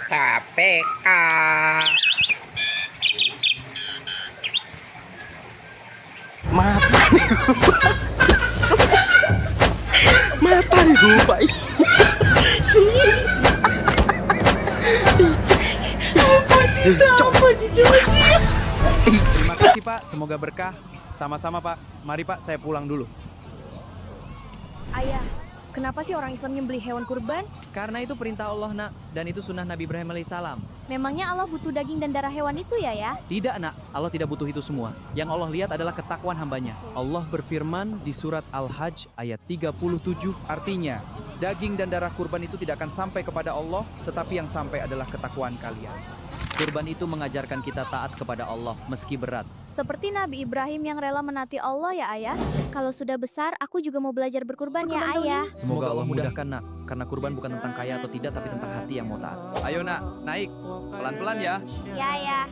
KPK. Mata nih. Mata nih lupa. Terima kasih Pak, semoga berkah. Sama-sama Pak. Mari Pak, saya pulang dulu. Ayah, kenapa sih orang Islam nyembelih hewan kurban? Karena itu perintah Allah, Nak, dan itu sunnah Nabi Ibrahim alaihissalam. Memangnya Allah butuh daging dan darah hewan itu ya? Tidak, Nak. Allah tidak butuh itu semua. Yang Allah lihat adalah ketakwaan hambanya. Allah berfirman di surat Al-Hajj ayat 37, artinya, daging dan darah kurban itu tidak akan sampai kepada Allah, tetapi yang sampai adalah ketakwaan kalian. Kurban itu mengajarkan kita taat kepada Allah meski berat. Seperti Nabi Ibrahim yang rela menaati Allah ya ayah. Kalau sudah besar, aku juga mau belajar berkurban ya ayah. Semoga Allah mudahkan, Nak. Karena kurban bukan tentang kaya atau tidak, tapi tentang hati yang mau taat. Ayo, Nak, naik. Pelan-pelan ya. Ya ayah.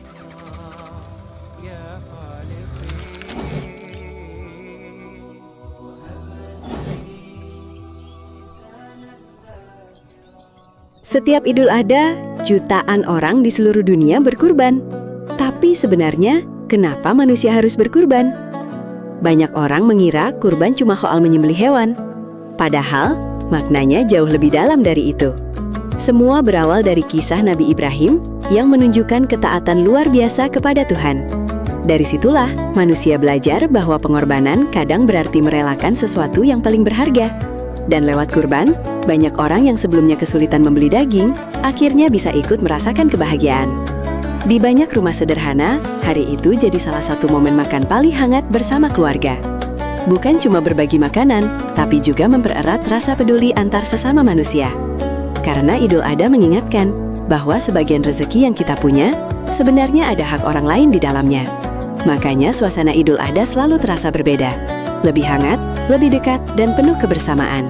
Setiap Idul Adha, jutaan orang di seluruh dunia berkurban. Tapi sebenarnya, kenapa manusia harus berkurban? Banyak orang mengira kurban cuma soal menyembelih hewan. Padahal, maknanya jauh lebih dalam dari itu. Semua berawal dari kisah Nabi Ibrahim yang menunjukkan ketaatan luar biasa kepada Tuhan. Dari situlah, manusia belajar bahwa pengorbanan kadang berarti merelakan sesuatu yang paling berharga. Dan lewat kurban, banyak orang yang sebelumnya kesulitan membeli daging, akhirnya bisa ikut merasakan kebahagiaan. Di banyak rumah sederhana, hari itu jadi salah satu momen makan paling hangat bersama keluarga. Bukan cuma berbagi makanan, tapi juga mempererat rasa peduli antar sesama manusia. Karena Idul Adha mengingatkan bahwa sebagian rezeki yang kita punya, sebenarnya ada hak orang lain di dalamnya. Makanya suasana Idul Adha selalu terasa berbeda. Lebih hangat, lebih dekat, dan penuh kebersamaan.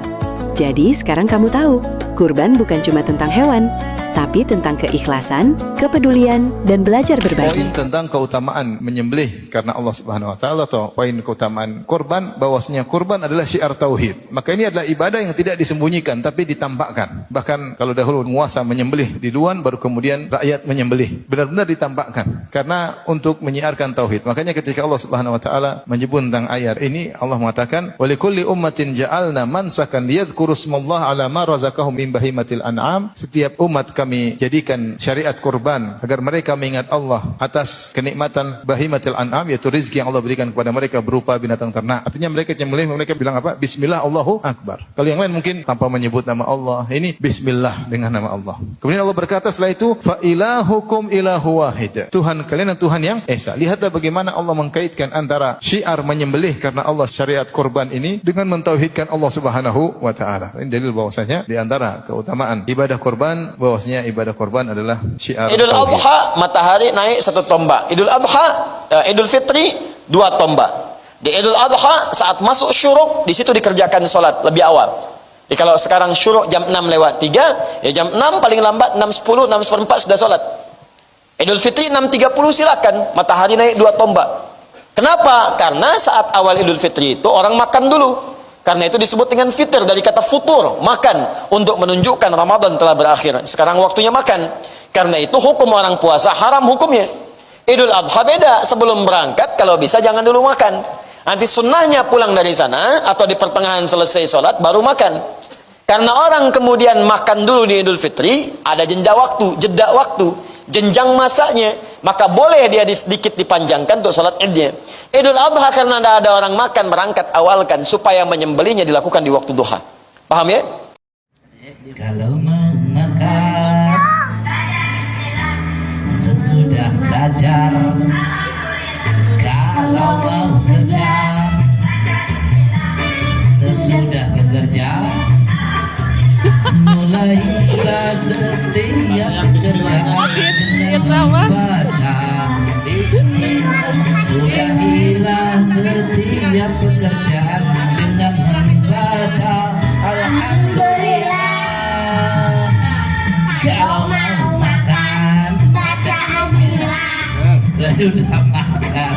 Jadi sekarang kamu tahu, kurban bukan cuma tentang hewan, tapi tentang keikhlasan, kepedulian, dan belajar berbagi. Poin tentang keutamaan menyembelih karena Allah Subhanahu wa taala atau poin keutamaan kurban, bahwasanya kurban adalah syiar tauhid. Maka ini adalah ibadah yang tidak disembunyikan tapi ditampakkan. Bahkan kalau dahulu penguasa menyembelih di luar, baru kemudian rakyat menyembelih. Benar-benar ditampakkan karena untuk menyiarkan tauhid. Makanya ketika Allah Subhanahu wa taala menyebut tentang ayat ini, Allah mengatakan, "Wa likulli ummatin ja'alna mansakan liyadhkuru smallaha 'ala ma razaqahum min bahimatil an'am." Setiap umat kami jadikan syariat kurban agar mereka mengingat Allah atas kenikmatan bahimatil an'am, yaitu rezeki yang Allah berikan kepada mereka berupa binatang ternak. Artinya mereka menyembelih, mereka bilang apa? Bismillah, Allahu Akbar. Kalau yang lain mungkin tanpa menyebut nama Allah. Ini Bismillah dengan nama Allah. Kemudian Allah berkata setelah itu, fa ilahukum ilahu wahid. Tuhan kalian Tuhan yang esa. Lihatlah bagaimana Allah mengkaitkan antara syiar menyembelih karena Allah syariat kurban ini dengan mentauhidkan Allah Subhanahu wa taala. Ini dalil bahwasanya di antara keutamaan ibadah kurban bahwasanya ibadah korban adalah syiar Idul tauhid. Adha matahari naik 1 tombak. Idul Adha, Idul Fitri 2 tombak. Di Idul Adha saat masuk syuruk di situ dikerjakan sholat lebih awal. Jadi kalau sekarang syuruk jam 6:03, ya jam 6 paling lambat 6:10, 6:04 sudah sholat. Idul Fitri 6:30 silakan matahari naik 2 tombak. Kenapa? Karena saat awal Idul Fitri itu orang makan dulu. Karena itu disebut dengan fitr dari kata futur, makan, untuk menunjukkan Ramadan telah berakhir. Sekarang waktunya makan. Karena itu hukum orang puasa haram hukumnya. Idul Adha beda, sebelum berangkat kalau bisa jangan dulu makan. Nanti sunnahnya pulang dari sana atau di pertengahan selesai sholat baru makan. Karena orang kemudian makan dulu di Idul Fitri, ada jeda waktu, jenjang masanya, maka boleh dia sedikit dipanjangkan untuk sholat idnya. Idul Adha karena ada orang makan, berangkat awalkan supaya menyembelihnya dilakukan di waktu duha. Paham ya? Kalau mau makan, sesudah belajar. Kalau mau kerja, sesudah bekerja. Mulailah setiap kerjaan baca Bismillah. Sudahilah setiap pekerjaan dengan membaca Alhamdulillah. Kalau mau makan, baca Bismillah. Sudah makan,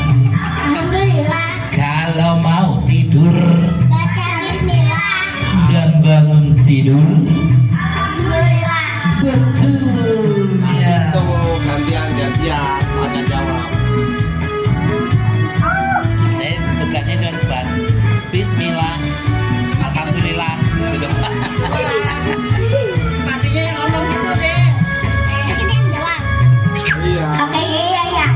Alhamdulillah. Kalau mau tidur, baca Bismillah. Dan bangun tidur? Alhamdulillah. Betul ya. gantian tanya jawab. Saya bukannya dengan pas. Bismillah. Alhamdulillah. Sudah. Matinya yang ngomong gitu deh. Kita yang jawab. Iya. Oke, iya ya.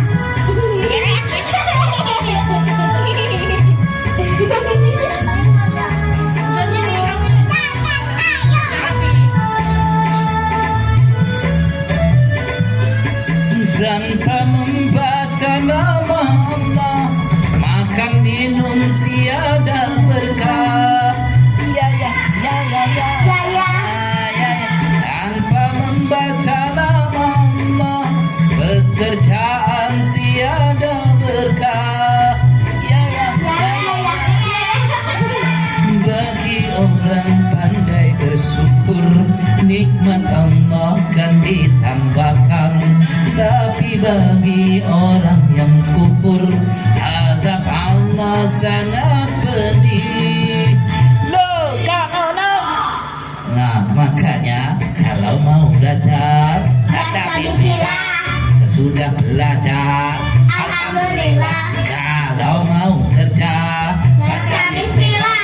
Tanpa membaca nama Allah, makan minum tiada berkah. Ya ya ya ya ya. Ya. Tanpa membaca nama Allah, pekerjaan tiada berkah. Ya ya ya ya. Bagi orang pandai bersyukur, nikmat Allah kan ditambahkan. Tapi bagi orang yang kufur, azab Allah sangat pedih. Loh, kamu. Nah, makanya kalau mau belajar, kata bismillah. Sesudah belajar, Alhamdulillah. kalau mau kerja, Baca bismillah.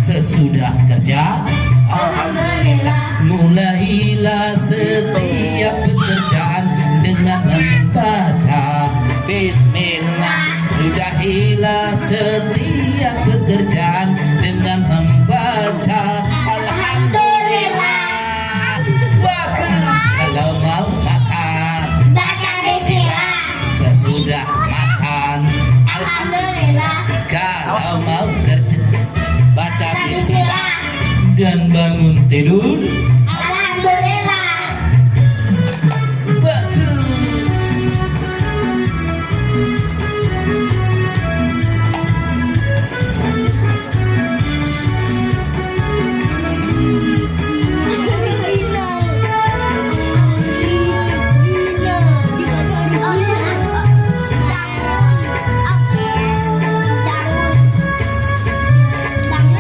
sesudah kerja, Alhamdulillah. mulailah setiap pekerjaan dengan membaca bismillah. Sudahilah setiap pekerjaan dengan membaca alhamdulillah. Bahkan kalau mau makan, Baca bismillah. sesudah makan Alhamdulillah. kalau mau kerja, baca Baca bismillah. bismillah. Dan bangun tidur, Alhamdulillah. betul.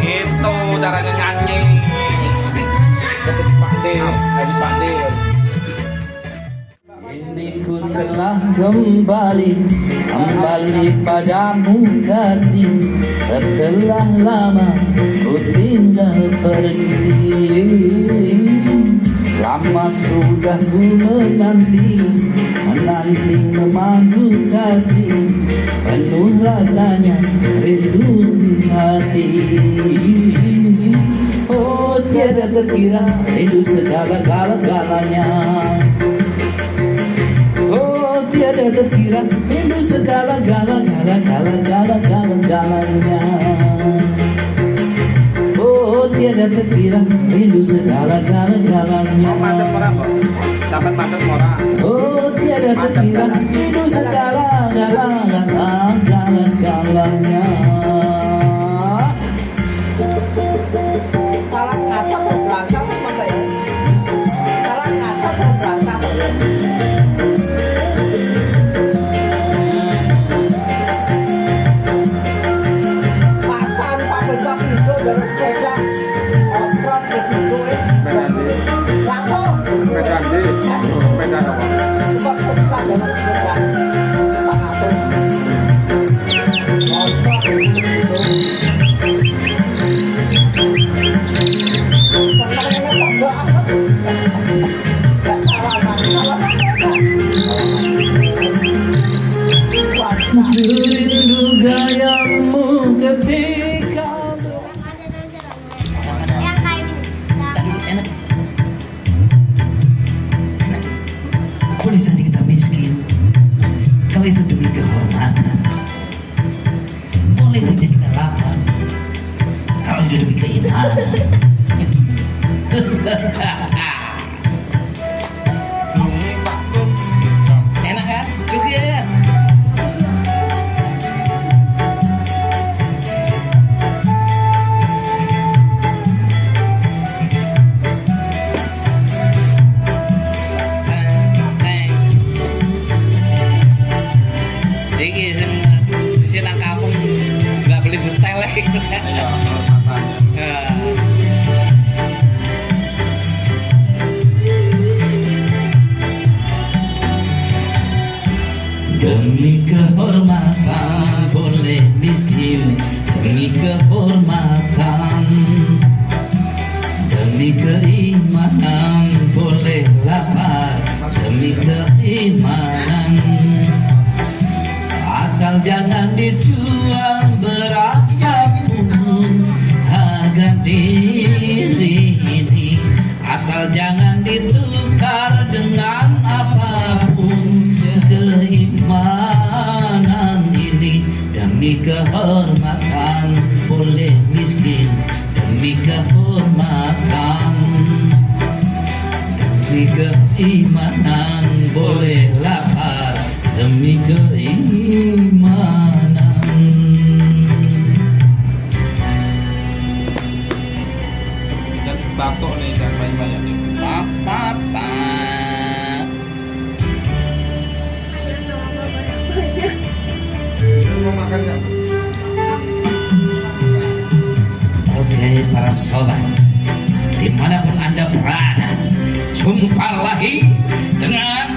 Gitu caranya nyanyi. Habis pandai. Kini ku telah kembali padamu kasih. Setelah lama ku tinggal pergi. Lama sudah ku menanti memandu kasih. Penuh rasanya rindu di hati. Oh, tiada terkira rindu segala-galanya. Oh, tiada terkira rindu segala-galanya. Oh, tiada terkira rindu segala-galanya. Dapat masuk orang. Oh, tiada terkira rindu segala-galanya. Rindu gayamu ketika Yang kayak gini. enak. Boleh saja kita miskin, kalau itu demi kehormatan. Boleh saja kita lapar, kalau itu demi keimanan. Enak kan? Cukup ya. Iki sing nang kampung nggak beli setel lagi. demi kehormatan boleh miskin, demi kehormatan, demi keimanan boleh lapar, demi keimanan. Asal jangan dijual berapapun harga diri ini, asal jangan ditukar dengan apapun keimanan ini. Demi kehormatan boleh miskin, demi kehormatan, demi keimanan boleh lapar, demi keimanan. Dan batuk nih, jangan banyak-banyak nih. Mau makan nggak? Oke para sobat, dimanapun Anda berada, jumpa lagi dengan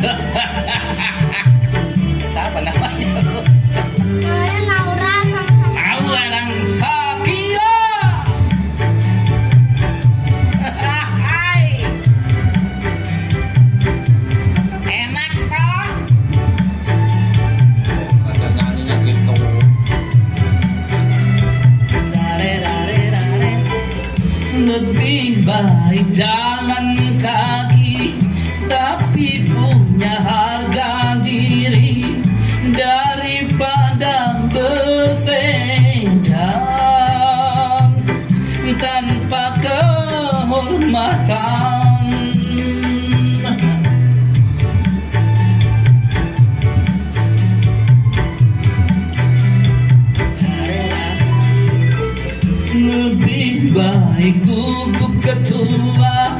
siapa namanya? Naura dan Sakila. Enak toh? Ada nyanyinya gitu. Lebih baik jalan kaki tapi punya harga diri daripada bersendang tanpa kehormatan. Lebih baik guguk ketua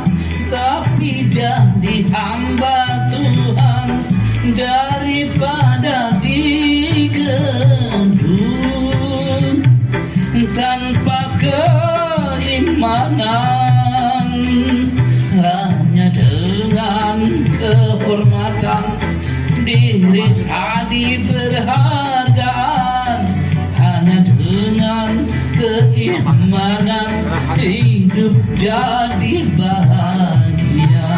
tapi jadi hamba Tuhan daripada digedung tanpa keimanan. Hanya dengan kehormatan diri tadi berhargaan, hanya dengan keimanan hidup jadi bahagia.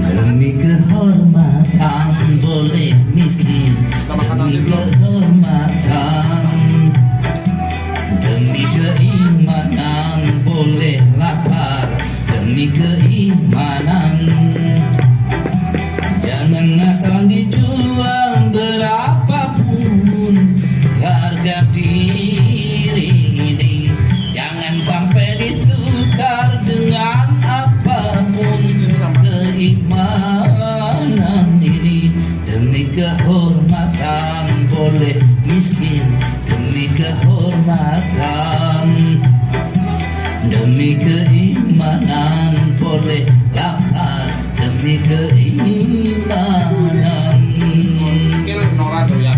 Demi kehormatan boleh miskin, demi kehormatan, demi keimanan boleh lapar, demi keimanan. Jangan asal dijual berapapun harga diri ini, jangan sampai ditukar dengan apapun keimanan ini. Demi kehormatan boleh miskin, demi kehormatan, demi keimanan boleh lapar, demi keimanan. Mungkin Nora tuh ya.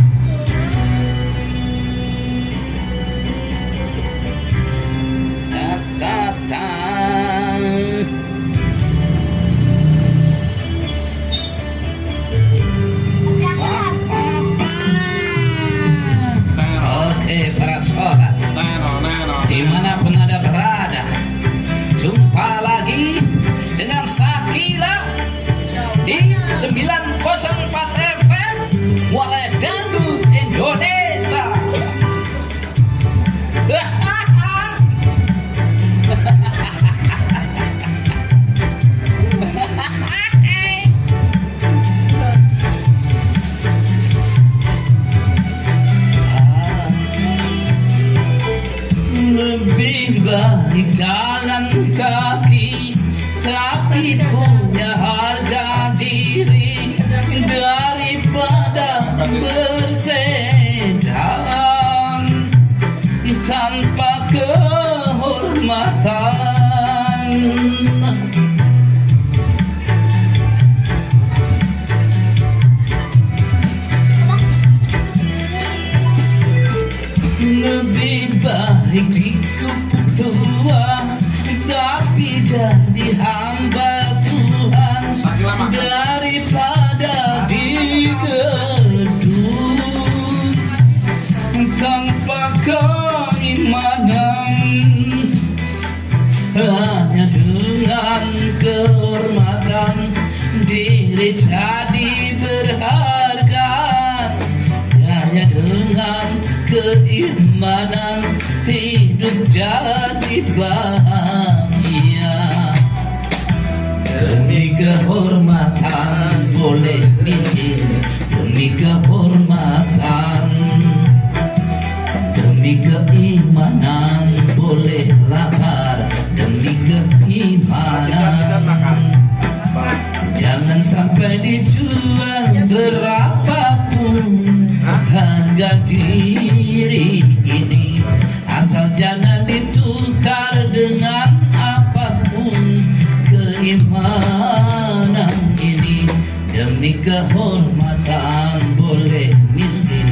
Oke para sobat, dimanapun Anda berada, jumpa lagi dengan Sakila di 904 FM Muara Dangdut Indonesia. Lebih baik jalan kaki tapi punya harga diri daripada bersedang tanpa kehormatan. Lebih baik dikubur tua tapi jadi hamba Tuhan daripada hanya dengan kehormatan diri jadi berharga, hanya dengan keimanan hidup jadi bahagia. Demi kehormatan boleh miskin, demi kehormatan, demi keimanan boleh lapar, demi keimanan. Jangan sampai dijual berapapun harga diri ini, asal jangan ditukar dengan apapun keimanan ini. Demi kehormatan boleh miskin,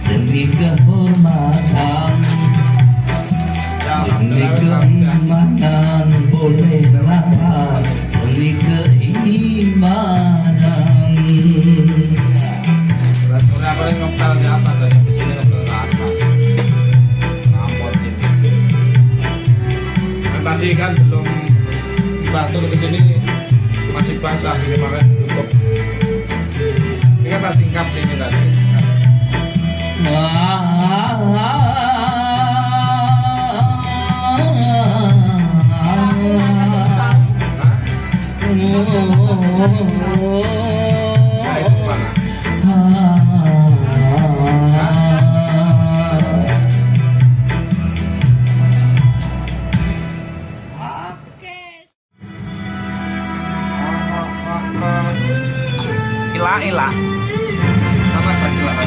demi kehormatan, demi keimanan boleh lapar, demi keimanan. Rasulnya paling ngepel di atas, dan yang di sini ngepel ke atas. Ngapot ini. Kan tadi kan belum batul ke sini masih basah, ini makanya tutup. Ini kan tak singkap sini tadi. Nah, itu mana? Ila. Sama saja lah.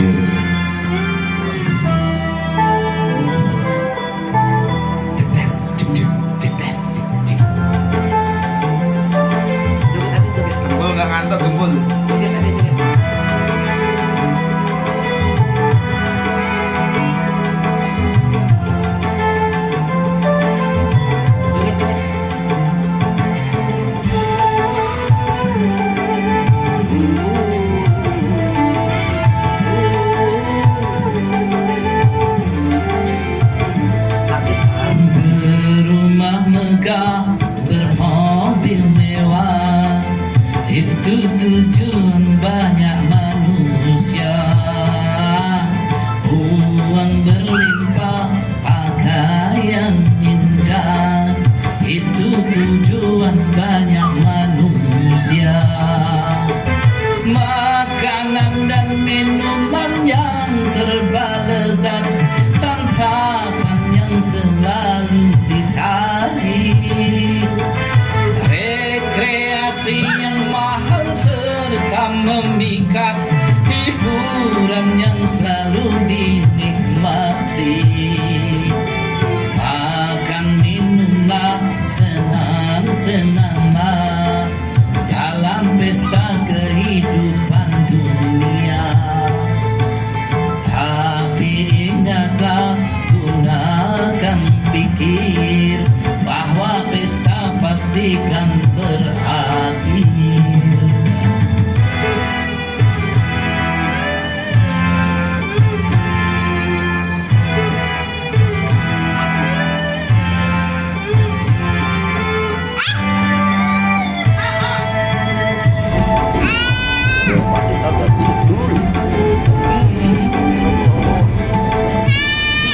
Gembul nggak ngantuk gembul. Bermobil mewah, itu tujuan banyak manusia. Uang berlimpah, pakaian indah, itu tujuan banyak manusia. Makanan dan minuman yang serba lezat, santapan yang selalu dicari, rekreasi yang mahal serta memikat, hiburan yang selalu dinikmati. Makan minumlah, senang-senanglah dalam pesta kehidupan dunia. Tapi ingatlah, gunakan pikir bahwa pesta pastikan berakhir.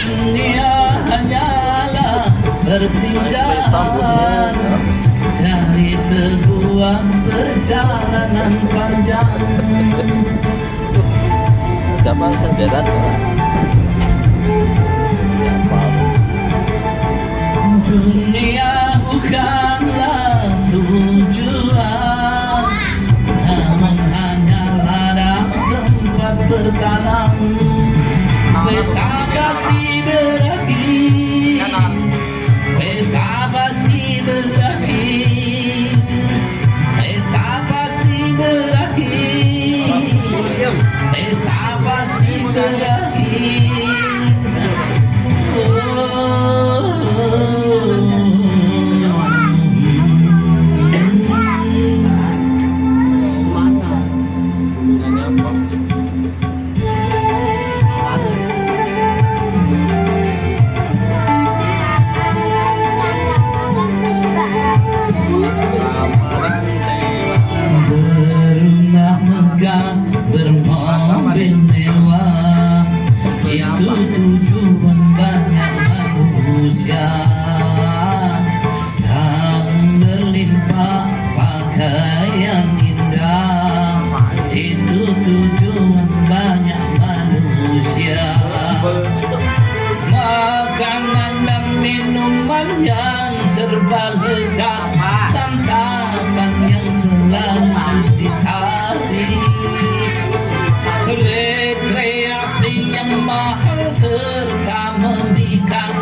Dunia hanyalah persinggahan dari sebuah perjalanan panjang. Gampang sederat. Dunia bukanlah tujuan, namun hanyalah tempat bertanam. Pesta pasti berakhir, pesta pasti berakhir, pesta pasti berakhir, pesta pasti berakhir. manusia tak berlimpah pakaian indah, itu tujuan banyak manusia. Makanan dan minuman yang serba lezat, santapan yang selalu dicari, rekreasi yang mahal serta mendikat,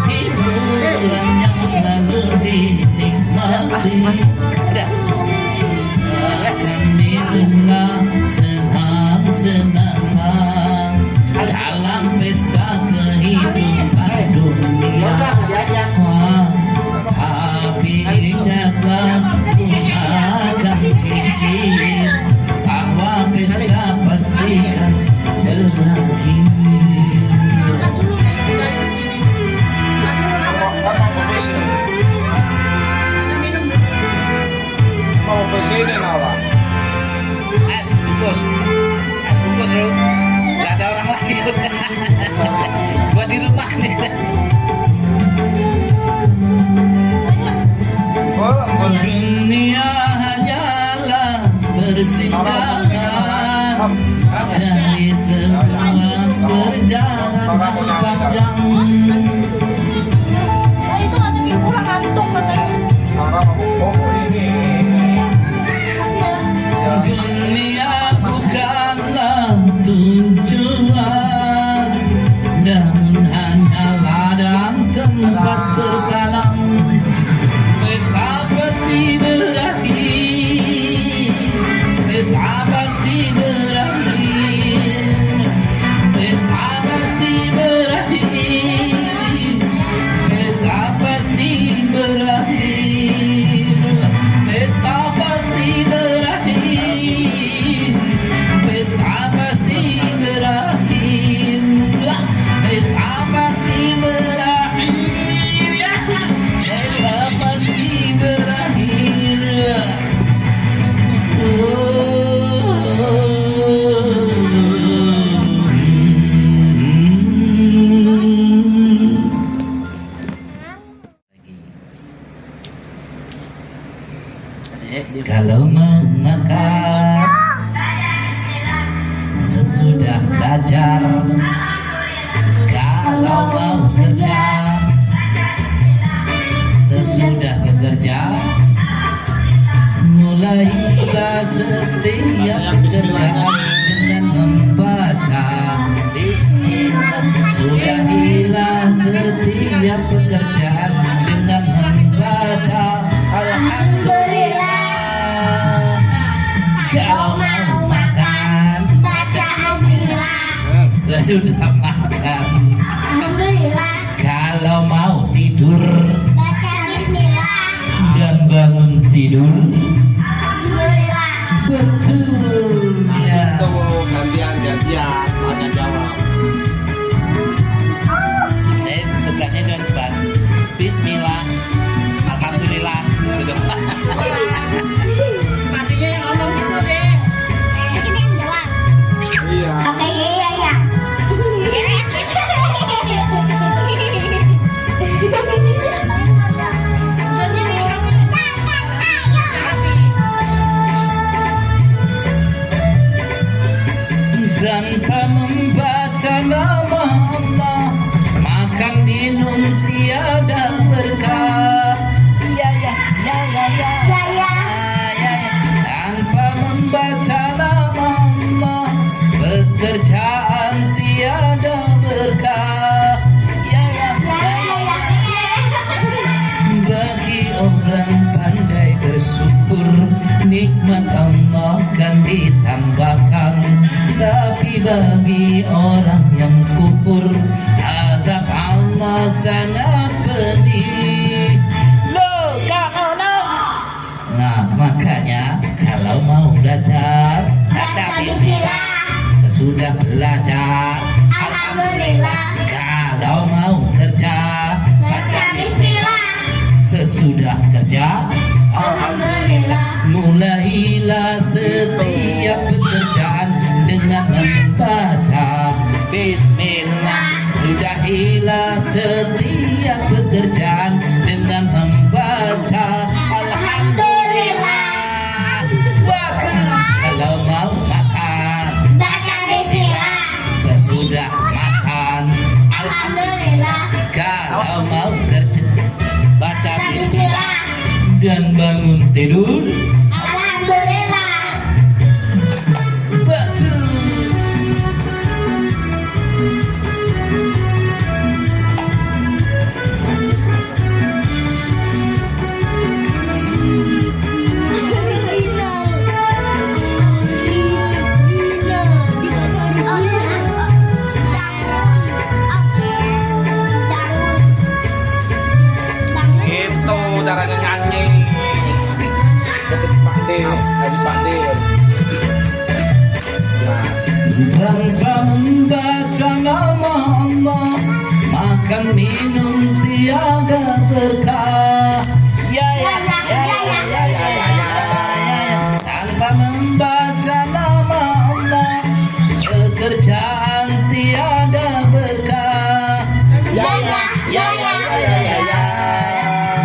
hiburan yang selalu dinikmati. Akan dilulah senang-senang dalam pesta kehidupan dunia. Tapi jangan akan pikir bahwa pesta pasti akan berakhir. Mau presiden apa? Es bungkus bro, nggak ada orang lagi. Buat di rumah nih. Dunia hanyalah persinggahan dari sebuah perjalanan panjang. Itu katanya kurang kantung katanya. Dunia bukanlah tujuan, namun hanya ladang tempat bertalang. Pesta pasti berakhir, pesta pasti berakhir, pesta pasti berakhir, pesta pasti berakhir, pesta pasti berakhir, pesta pasti berakhir, pesta pasti berakhir, pesta pasti berakhir. Kalau mau makan sesudah belajar, kalau mau kerja sesudah bekerja, mulailah setiap pekerjaan dengan membaca Bismillah. Sudahilah setiap pekerjaan dengan membaca Alhamdulillah. Kalau mau makan Baca Bismillah. sudah makan. Alhamdulillah. Kalau mau tidur Baca Bismillah. dan bangun tidur, Alhamdulillah. betul ya. Gantian tanya jawab. Saya bukannya dengan bahas Bismillah, Alhamdulillah. Matinya yang ngomong gitu deh. Kita yang jawab. Iya. Oke, iya ya. Tanpa membaca nama Allah, makan minum tiada berkah. Ya ya ya ya ya Ya, ya. Tanpa membaca nama Allah, pekerjaan tiada berkah. Ya ya ya ya. Bagi orang pandai bersyukur, nikmat Allah kan ditambahkan. Tapi bagi orang yang kufur, azab Allah sangat pedih. Loh, no. Nah, makanya kalau mau belajar, baca Bismillah. Sesudah belajar, Alhamdulillah. kalau mau kerja, Baca Bismillah. sesudah kerja, Alhamdulillah. mulailah setiap pekerjaan dengan membaca Bismillah. Sudahilah setiap dan bangun tidur. Alhamdulillah. Betul. Gitu caranya nyanyi. Habis Pakde. Tanpa membaca nama Allah, makan minum tiada berkah. Ya ya ya ya ya ya ya ya. Tanpa membaca nama Allah, pekerjaan tiada berkah. Ya ya ya ya ya ya ya.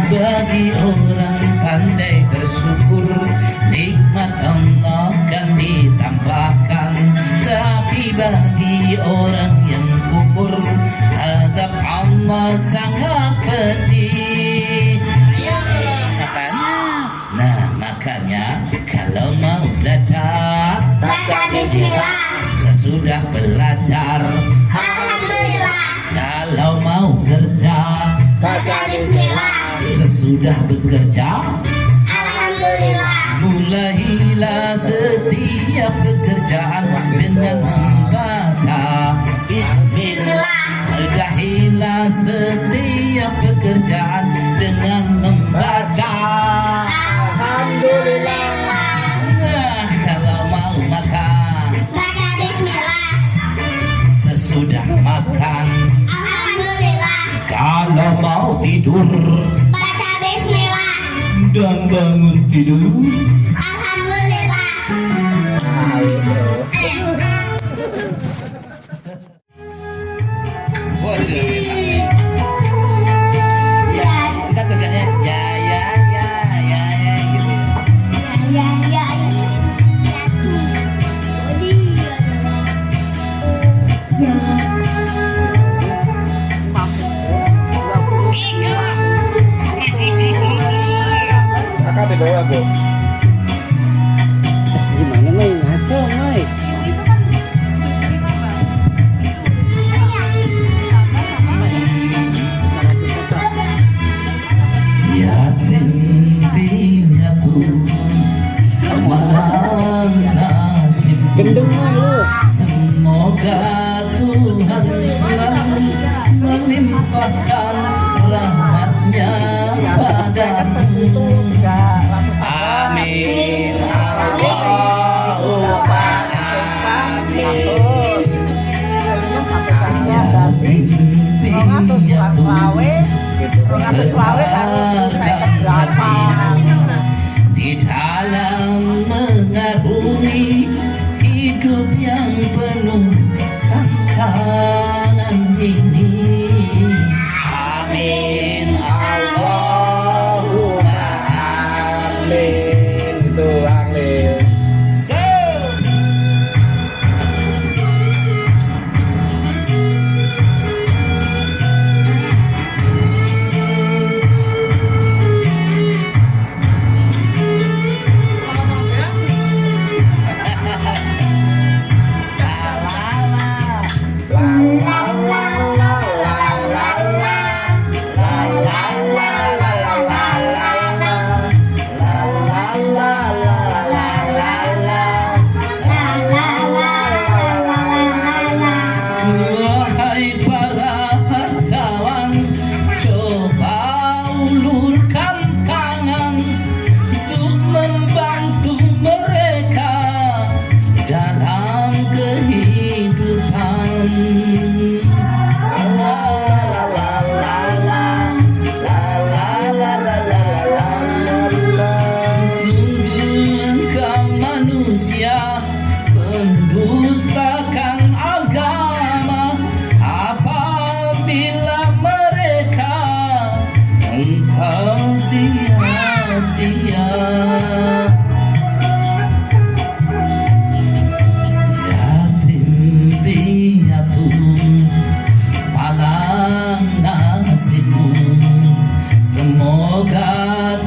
Bagi orang pandai bersyukur, nikmat Allah kan ditambahkan. Tapi bagi orang yang kufur, azab Allah sangat pedih. Nah makanya kalau mau belajar, Baca bismillah. sesudah belajar. Alhamdulillah. Kalau mau kerja, Baca bismillah. sesudah bekerja, Alhamdulillah. mulailah setiap pekerjaan dengan membaca bismillah. Udahilah setiap pekerjaan dengan membaca Alhamdulillah. Nah, kalau mau makan, Baca bismillah. sesudah makan. Alhamdulillah. Kalau mau tidur Baca bismillah. dan bangun tidur, Alhamdulillah. bos ya kita kerjanya ya ya ya ya ya gitu. Ya ya ya. Kakak di bawah, Bu. Gimana Mai? Ngaco Mai. Yatim piatu malam nasib, Gendeng Mai lu. semoga Tuhan selalu melimpahkan rahmatnya padamu. Amin. Allahumma amin. Di dalam mengarungi hidup yang penuh tantangan ini. Amin. Allahumma amin. Itu amin. Wahai para hartawan, coba ulurkan tangan untuk membantu mereka dalam kehidupan. La la la la la la la la la la. Sungguh engkau manusia mendustakan agama apabila mereka engkau sia-sia. Yatim piatu malang nasibmu, semoga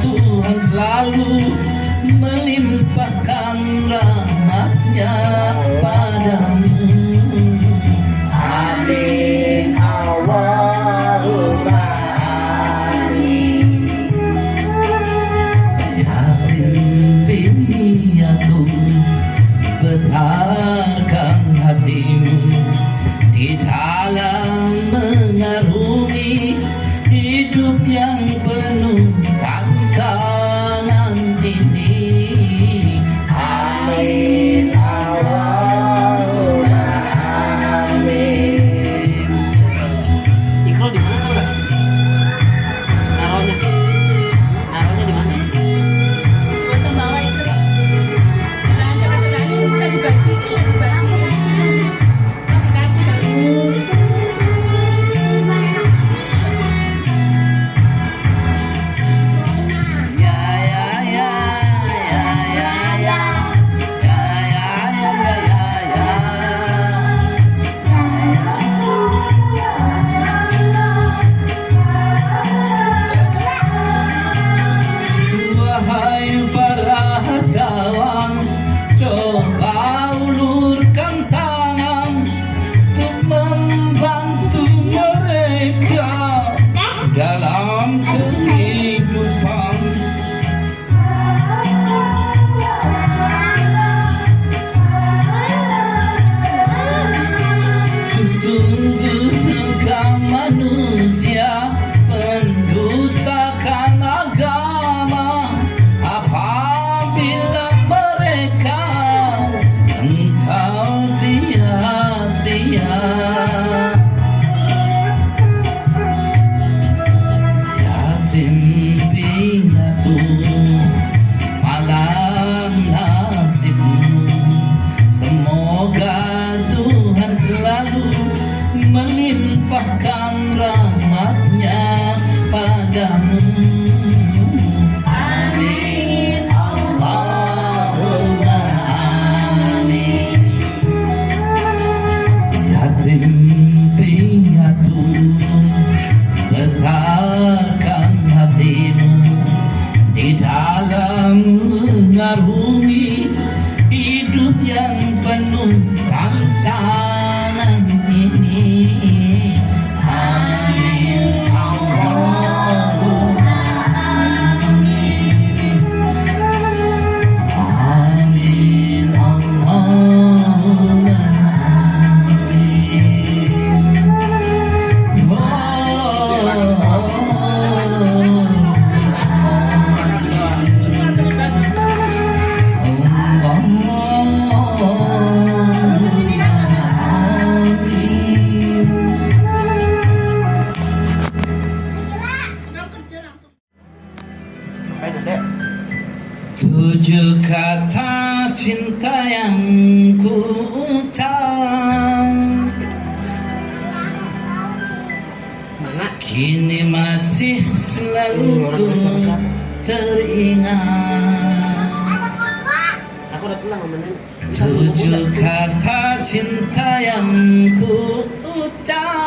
Tuhan selalu melimpahkan rahmatnya padamu. Amin Allahumma amin. Yatim piatu besarkan hatimu di dalam mengarungi hidup yang penuh tantangan ini. Amin Allahumma amin. Iqra di mana enggak? Naruhnya di mana? Ke bawah itu. Bisa dibagi. Dalam kehidupan sungguh engkau manusia pendustakan agama apabila mereka engkau sia-sia. Malam nasibmu, semoga Tuhan selalu melimpahkan rahmatnya padamu. Amin Allahumma amin. Yatim piatu besarkan hatimu di dalam mengarungi hidup yang penuh tantangan ini. Amin Allahumma amin. Amin Allahumma Tujuh kata cinta yang ku ucap kini masih selalu ku teringat. Tujuh kata cinta yang ku ucap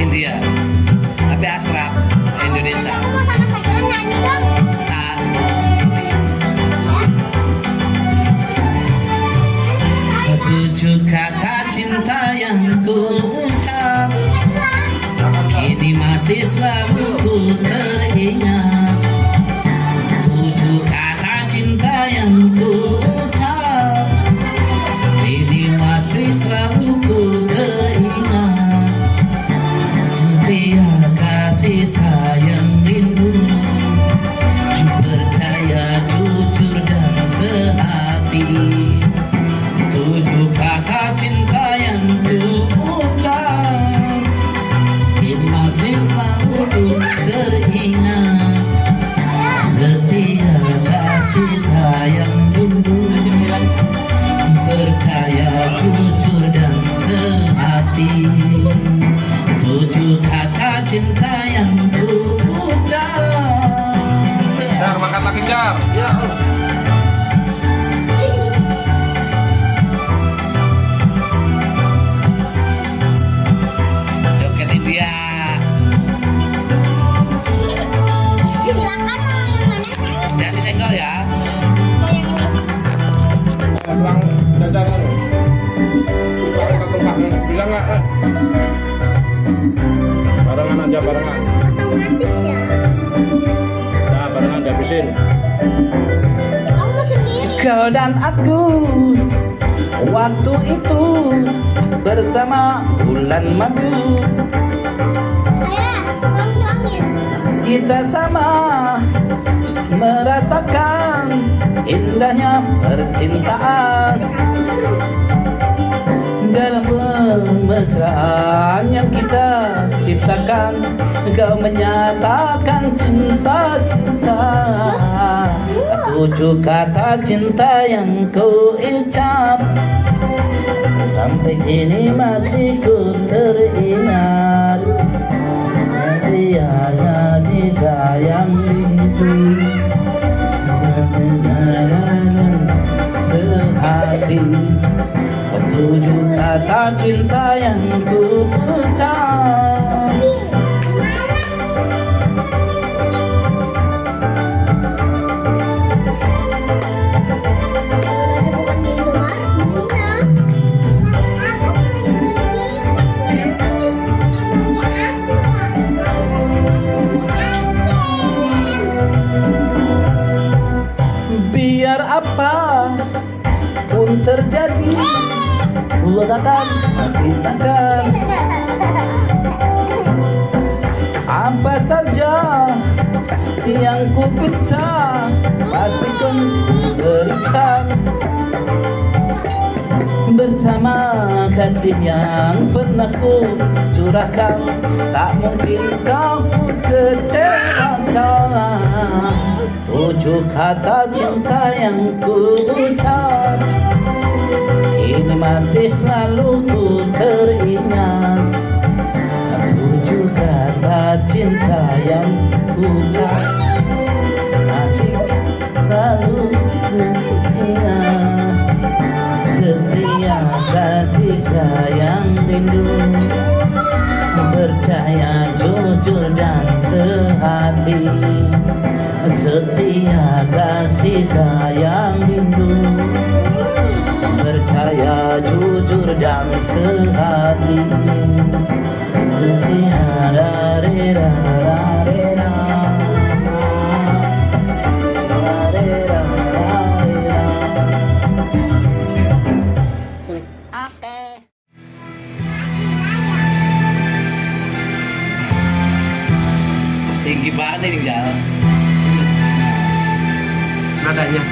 India, tapi asrap Indonesia. Tujuh kata cinta yang ku ucap kini masih selalu ku teringat. Tujuh kata cinta yang ku ucap kini masih selalu ku teringat. Setia kasih sayang rindu, percaya jujur dan sehati. Tujuh kata cinta yang ku ucap ini masih selalu ku teringat. tukang jajanan. Tukang bilang nggak? Barengan aja barengan. Otomatis ya. Nah, barengan dihabisin. Kamu sendiri. Kau dan aku waktu itu bersama bulan madu. Ayah, tolong tuangin. Kita sama merasakan indahnya percintaan. Dalam kemesraan yang kita ciptakan, kau menyatakan cinta-cinta. 7 kata cinta yang ku ucap, sampai kini masih ku teringat. Dia disayang itu sehati. 7 kata cinta yang ku ucap. Biar apa pun terjadi, ku takkan pisahkan. Apa saja yang ku pinta, pasti kan ku berikan. Bersama kasih yang pernah ku curahkan, tak mungkin kau ku kecewakan. 7 kata cinta yang ku ucap, kini masih selalu ku teringat. 7 kata cinta yang ku ucap, masih selalu teringat. Setia kasih sayang rindu, percaya jujur dan sehati. Setia kasih sayang rindu, percaya jujur dan sehati. Setia dari tinggi banget ini jalan. Nadanya.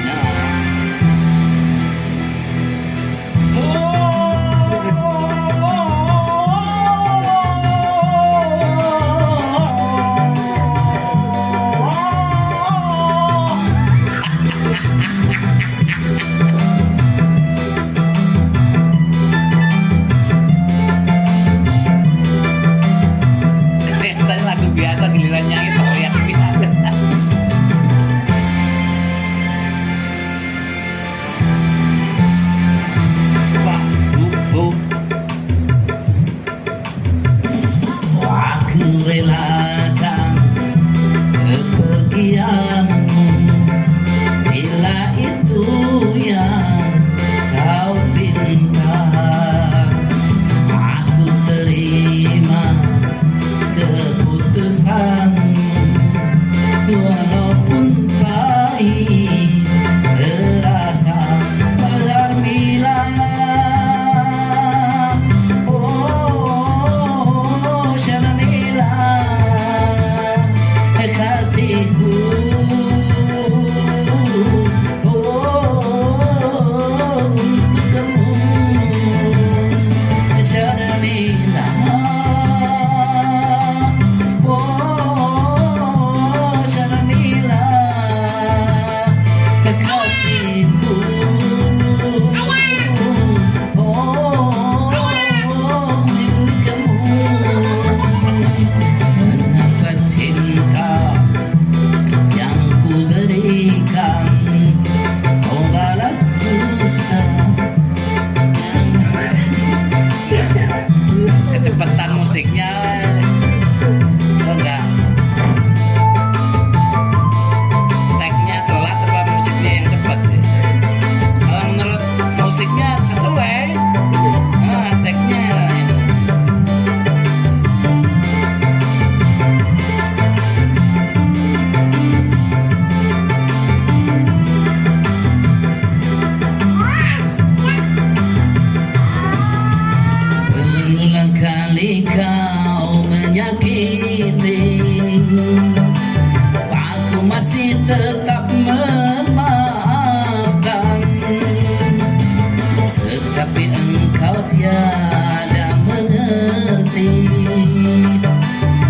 tapi engkau tiada mengerti,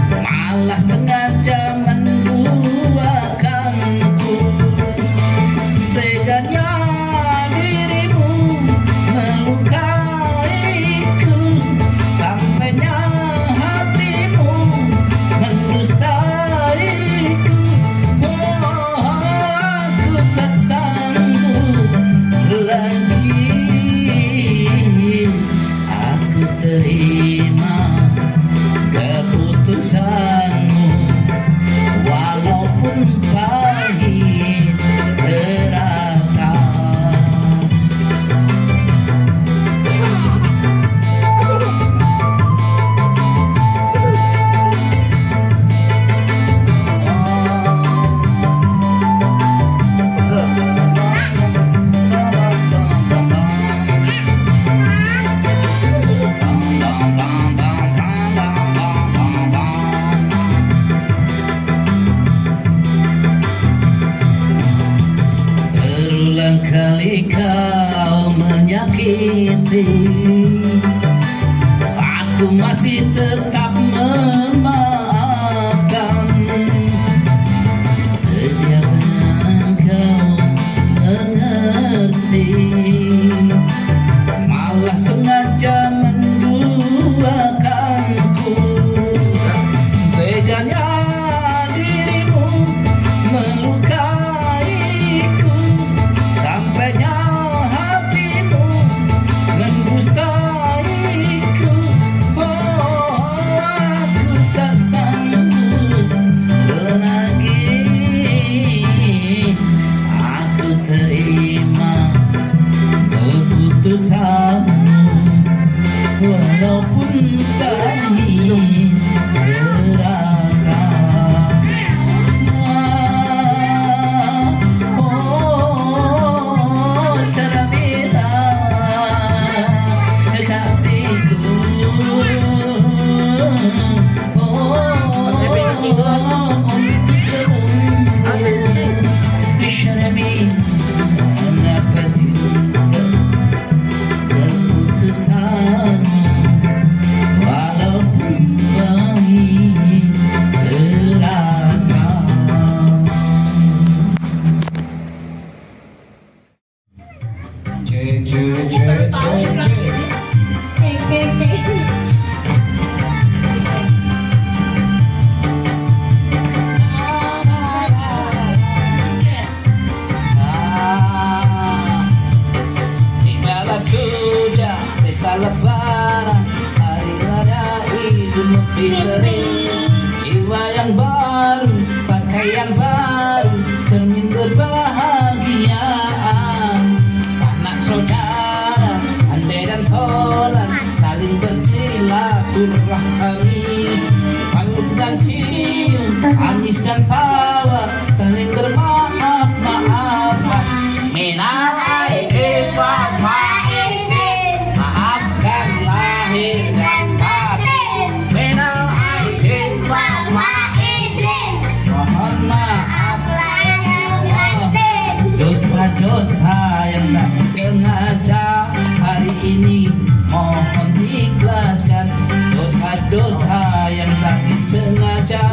malah sengaja menduakanku. Teganya dirimu melukaiku, sampainya hatimu mendustaiku. Oh, aku tak sanggup lagi. Aku terima keputusanmu, walaupun pahit terasa. Berulang kali kau menyakiti, aku masih tetap memaafkan. Jangan kau mengerti, malah sengaja menduakanku. Teganya dirimu melukaiku, sampainya hatimu mendustaiku. Oh, aku tak sanggup lagi. Aku terima keputusanmu, walaupun pahit terasa. Oh, Syarabila kasihku. Kenapa juga keputusanmu, walaupun pahit terasa. Tibalah sudah pesta lebaran, hari raya Idul Fitri. Jiwa yang baru, pakaian baru, cermin berbahagiaan. Sanak saudara, andai dan tolak, saling bersilaturahmi. Peluk dan cium, tangis dan tawa, saling bermaaf-maafan. Minal aidin wal faizin, maafkan lahir dan batin. Minal aidin wal faizin, mohon maaf dosa-dosa yang tak sengaja hari ini, mohon diikhlaskan. Dosa-dosa yang tak disengaja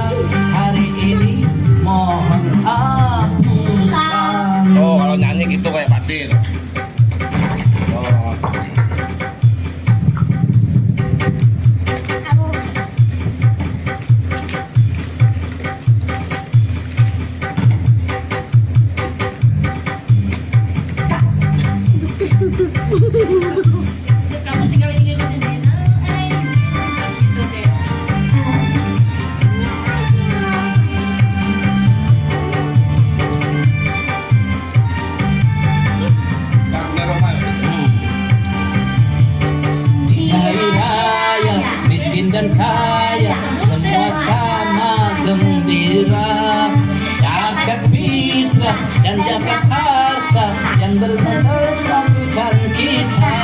hari ini, mohon hapuskan. Oh, kalau nyanyi gitu kayak Fadil. Oh. Kamu tinggal ini gitu deh. dan kaya, semua sama gembira. Zakat fitrah dan zakat harta yang bermanfaatkan kita.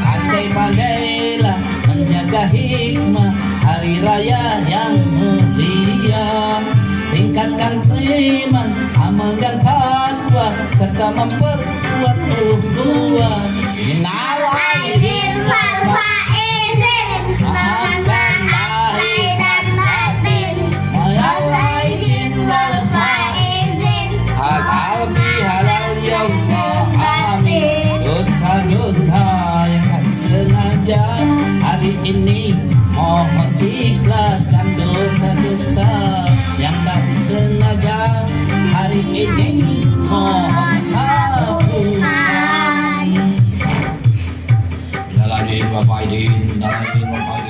Pandai-pandailah menjaga hikmah hari raya yang mulia. Tingkatkan iman, amal dan takwa serta memperkuat ukhuwah. sengaja hari ini, mohon ikhlaskan dosa-dosa yang tak disengaja hari ini, mohon hapuskan. Minal aidin wal faidin, minal aidin wal faidin.